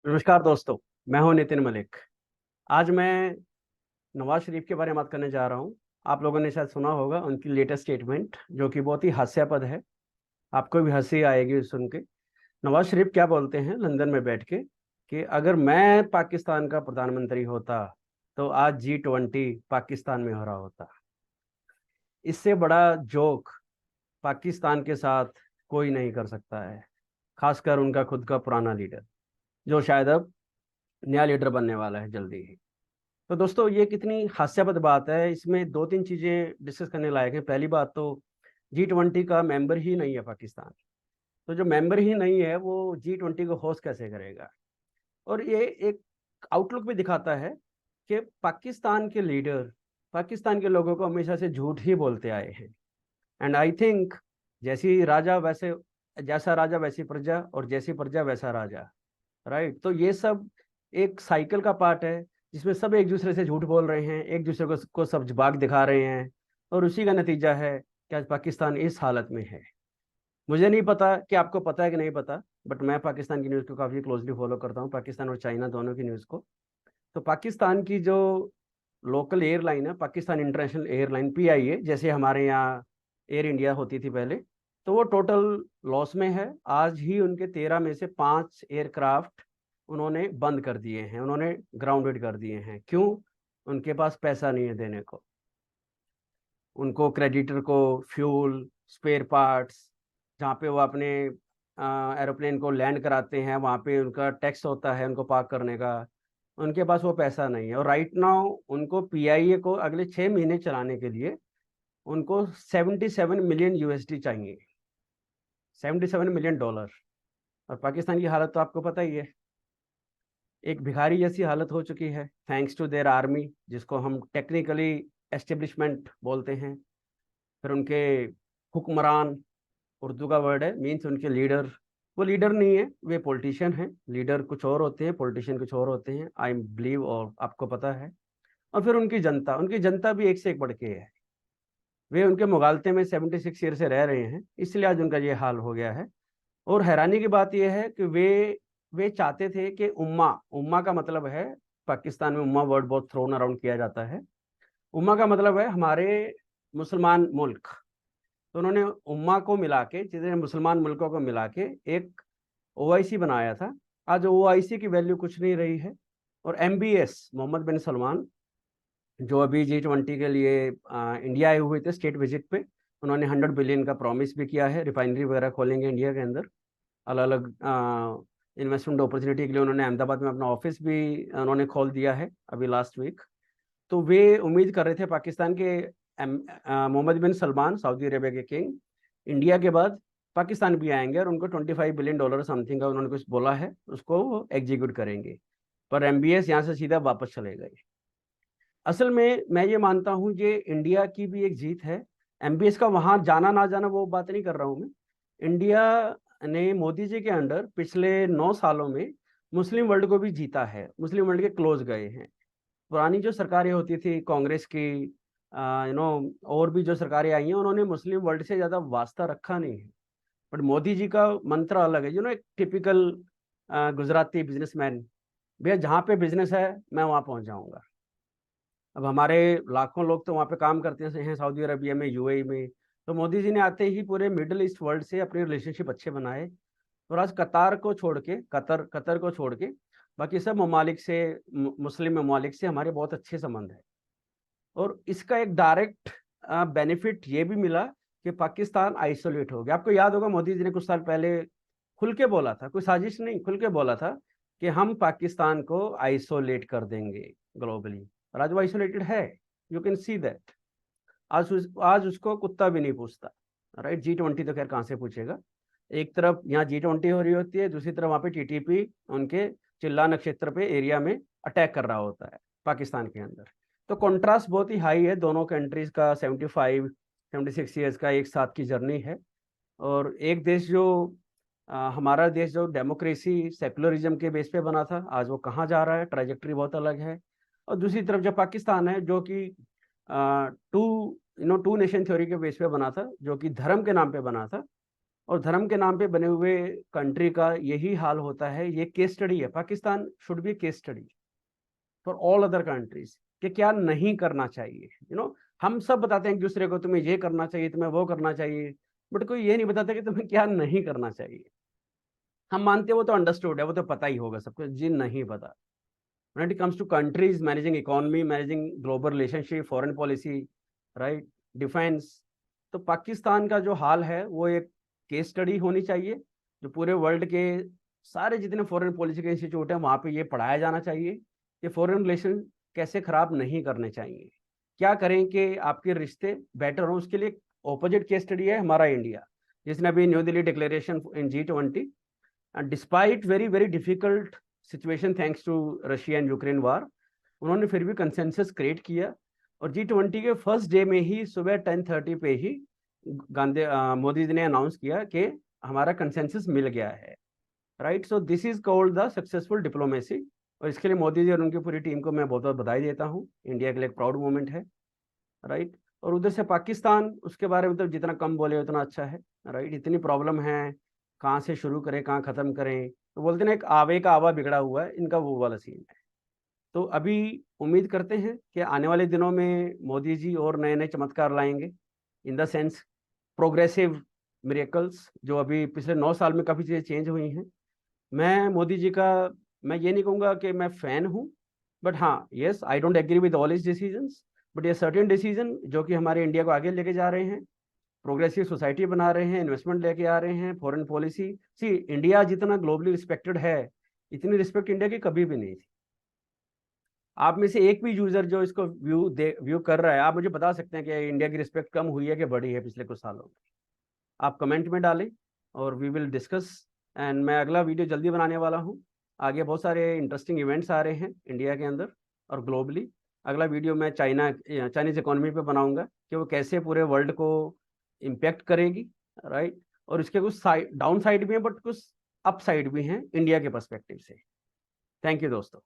नमस्कार दोस्तों। मैं हूं नितिन मलिक। आज मैं नवाज शरीफ के बारे में बात करने जा रहा हूं। आप लोगों ने शायद सुना होगा उनकी लेटेस्ट स्टेटमेंट, जो कि बहुत ही हास्यास्पद है। आपको भी हंसी आएगी सुन के। नवाज शरीफ क्या बोलते हैं लंदन में बैठ के कि अगर मैं पाकिस्तान का प्रधानमंत्री होता तो आज G20 पाकिस्तान में हो रहा होता। इससे बड़ा जोक पाकिस्तान के साथ कोई नहीं कर सकता है, खासकर उनका खुद का पुराना लीडर, जो शायद अब नया लीडर बनने वाला है जल्दी ही। तो दोस्तों, ये कितनी हास्यास्पद बात है। इसमें दो तीन चीजें डिस्कस करने लायक है। पहली बात तो G20 का मेंबर ही नहीं है पाकिस्तान। तो जो मेंबर ही नहीं है वो G20 को होस्ट कैसे करेगा। और ये एक आउटलुक भी दिखाता है कि पाकिस्तान के लीडर पाकिस्तान के लोगों को हमेशा से झूठ ही बोलते आए हैं। एंड आई थिंक जैसा राजा वैसी प्रजा, और जैसी प्रजा वैसा राजा। राइट। तो ये सब एक साइकिल का पार्ट है, जिसमें सब एक दूसरे से झूठ बोल रहे हैं, एक दूसरे को सब बाग दिखा रहे हैं। और उसी का नतीजा है कि आज पाकिस्तान इस हालत में है। मुझे नहीं पता कि आपको पता है कि नहीं पता, बट मैं पाकिस्तान की न्यूज़ को काफ़ी क्लोजली फॉलो करता हूँ, पाकिस्तान और चाइना दोनों की न्यूज़ को। तो पाकिस्तान की जो लोकल एयरलाइन है, पाकिस्तान इंटरनेशनल एयरलाइन PIA, जैसे हमारे यहाँ एयर इंडिया होती थी पहले, तो वो टोटल लॉस में है। आज ही उनके 13 में से 5 एयरक्राफ्ट उन्होंने बंद कर दिए हैं, उन्होंने ग्राउंडेड कर दिए हैं। क्यों? उनके पास पैसा नहीं है देने को। उनको क्रेडिटर को फ्यूल, स्पेयर पार्ट्स, जहाँ पे वो अपने एरोप्लेन को लैंड कराते हैं, वहाँ पे उनका टैक्स होता है उनको पार्क करने का। उनके पास वो पैसा नहीं है। और राइट नाउ उनको PIA को अगले 6 महीने चलाने के लिए उनको 77 मिलियन USD चाहिए, $77 मिलियन। और पाकिस्तान की हालत तो आपको पता ही है, एक भिखारी जैसी हालत हो चुकी है, थैंक्स टू देयर आर्मी, जिसको हम टेक्निकली एस्टेब्लिशमेंट बोलते हैं। फिर उनके हुक्मरान, उर्दू का वर्ड है, मीन्स उनके लीडर। वो लीडर नहीं है, वे पॉलिटिशियन हैं। लीडर कुछ और होते हैं, पॉलिटिशियन कुछ और होते हैं, आई बिलीव, और आपको पता है। और फिर उनकी जनता भी एक से एक बढ़ के है। वे उनके मुगालते में 76 ईयर से रह रहे हैं, इसलिए आज उनका ये हाल हो गया है। और हैरानी की बात यह है कि वे चाहते थे कि उम्मा उम्मा का मतलब है, पाकिस्तान में उम्मा वर्ड बहुत थ्रोन अराउंड किया जाता है। उम्मा का मतलब है हमारे मुसलमान मुल्क। तो उन्होंने उम्मा को मिला के, जितने मुसलमान मुल्कों को मिला के एक OIC बनाया था। आज OIC की वैल्यू कुछ नहीं रही है। और MBS मोहम्मद बिन सलमान, जो अभी G20 के लिए इंडिया आए हुए थे स्टेट विजिट पे, उन्होंने 100 बिलियन का प्रॉमिस भी किया है। रिफाइनरी वगैरह खोलेंगे इंडिया के अंदर। अलग अलग इन्वेस्टमेंट अपॉर्चुनिटी के लिए उन्होंने अहमदाबाद में अपना ऑफिस भी उन्होंने खोल दिया है अभी लास्ट वीक। तो वे उम्मीद कर रहे थे पाकिस्तान के मोहम्मद बिन सलमान, सऊदी अरेबिया के किंग, इंडिया के बाद पाकिस्तान भी आएंगे और उनको $25 बिलियन समथिंग का उन्होंने कुछ बोला है, उसको वो एग्जीक्यूट करेंगे। पर MBS यहाँ से सीधा वापस चले गए। असल में मैं ये मानता हूँ ये इंडिया की भी एक जीत है। MBS का वहाँ जाना ना जाना वो बात नहीं कर रहा हूँ मैं। इंडिया ने मोदी जी के अंडर पिछले 9 सालों में मुस्लिम वर्ल्ड को भी जीता है, मुस्लिम वर्ल्ड के क्लोज गए हैं। पुरानी जो सरकारें होती थी कांग्रेस की, और भी जो सरकारें आई हैं, उन्होंने मुस्लिम वर्ल्ड से ज़्यादा वास्ता रखा नहीं है। बट मोदी जी का मंत्र अलग है। एक टिपिकल गुजराती बिजनेसमैन, भैया जहाँ पे बिजनेस है मैं वहाँ पहुँच जाऊँगा। अब हमारे लाखों लोग तो वहाँ पे काम करते हैं, सऊदी अरबिया में, UAE में। तो मोदी जी ने आते ही पूरे मिडिल ईस्ट वर्ल्ड से अपने रिलेशनशिप अच्छे बनाए। और आज कतार को छोड़ के, कतर को छोड़ के बाकी सब ममालिक से, मुस्लिम ममालिक से हमारे बहुत अच्छे संबंध है। और इसका एक डायरेक्ट बेनिफिट ये भी मिला कि पाकिस्तान आइसोलेट हो गया। आपको याद होगा मोदी जी ने कुछ साल पहले खुल के बोला था, कोई साजिश नहीं, खुल के बोला था कि हम पाकिस्तान को आइसोलेट कर देंगे ग्लोबली। और आज वो आइसोलेटेड है। You can see that. आज उसको कुत्ता भी नहीं पूछता। राइट। G20 तो खैर कहाँ से पूछेगा। एक तरफ यहाँ G20 हो रही होती है, दूसरी तरफ वहाँ पे TTP उनके चिल्ला नक्षत्र पे एरिया में अटैक कर रहा होता है पाकिस्तान के अंदर। तो कंट्रास्ट बहुत ही हाई है दोनों कंट्रीज का। 76 ईयर्स का एक साथ की जर्नी है। और एक देश जो हमारा देश जो डेमोक्रेसी सेकुलरिज्म के बेस पे बना था, आज वो कहाँ जा रहा है, ट्राजेक्टरी बहुत अलग है। और दूसरी तरफ जो पाकिस्तान है, जो कि टू नेशन थ्योरी के बेस पे बना था, जो कि धर्म के नाम पे बना था, और धर्म के नाम पे बने हुए कंट्री का यही हाल होता है। ये केस स्टडी है, Pakistan should be case study for all other countries कि क्या नहीं करना चाहिए। हम सब बताते हैं एक दूसरे को, तुम्हें ये करना चाहिए, तुम्हें वो करना चाहिए, बट कोई ये नहीं बताता कि तुम्हें क्या नहीं करना चाहिए। हम मानते हैं वो तो अंडरस्टूड है, वो तो पता ही होगा सबको, जी नहीं पता। when it comes to countries managing economy, managing global relationship, foreign policy, right, defence, तो पाकिस्तान का जो हाल है वो एक केस स्टडी होनी चाहिए, जो पूरे वर्ल्ड के सारे जितने फॉरेन पॉलिसी के इंस्टीट्यूट हैं वहाँ पे ये पढ़ाया जाना चाहिए कि फॉरेन रिलेशन कैसे खराब नहीं करने चाहिए, क्या करें कि आपके रिश्ते बेटर हों। उसके लिए ऑपोजिट केस स्टडी है हमारा इंडिया, जिसने अभी new Delhi declaration in G20, and despite very very difficult situation thanks to Russia and Ukraine war, उन्होंने फिर भी कंसेंसस क्रिएट किया। और G20 के फर्स्ट डे में ही सुबह 10:30 पे ही मोदी जी ने अनाउंस किया कि हमारा कंसेंसस मिल गया है, right. So this is called the successful diplomacy, और इसके लिए मोदी जी और उनकी पूरी टीम को मैं बहुत बहुत बधाई देता हूँ। इंडिया के लिए एक प्राउड मोमेंट है, राइट। और उधर से पाकिस्तान, उसके बारे में तो जितना कम बोले उतना अच्छा है, राइट। इतनी प्रॉब्लम है, कहाँ से शुरू करें कहाँ ख़त्म करें, तो बोलते ना एक आवे का आवा बिगड़ा हुआ है, इनका वो वाला सीन है। तो अभी उम्मीद करते हैं कि आने वाले दिनों में मोदी जी और नए नए चमत्कार लाएंगे, in the sense progressive miracles, जो अभी पिछले 9 साल में काफ़ी चीज़ें चेंज हुई हैं। मैं मोदी जी का, मैं ये नहीं कहूँगा कि मैं फ़ैन हूँ, बट हाँ, yes, I don't agree with all his decisions, but ये सर्टेन डिसीजन जो कि हमारे इंडिया को आगे लेके जा रहे हैं, प्रोग्रेसिव सोसाइटी बना रहे हैं, इन्वेस्टमेंट लेके आ रहे हैं, फॉरेन पॉलिसी। सी, इंडिया जितना ग्लोबली रिस्पेक्टेड है, इतनी रिस्पेक्ट इंडिया की कभी भी नहीं थी। आप में से एक भी यूजर जो इसको व्यू कर रहा है, आप मुझे बता सकते हैं कि इंडिया की रिस्पेक्ट कम हुई है कि बढ़ी है पिछले कुछ सालों में? आप कमेंट में डालें और वी विल डिस्कस। एंड मैं अगला वीडियो जल्दी बनाने वाला हूँ। आगे बहुत सारे इंटरेस्टिंग इवेंट्स आ रहे हैं इंडिया के अंदर और ग्लोबली। अगला वीडियो मैं चाइनीज इकोनॉमी पे बनाऊंगा कि वो कैसे पूरे वर्ल्ड को इम्पेक्ट करेगी, राइट। और इसके कुछ डाउन साइड भी हैं, बट कुछ अप साइड भी हैं इंडिया के पर्सपेक्टिव से। थैंक यू दोस्तों।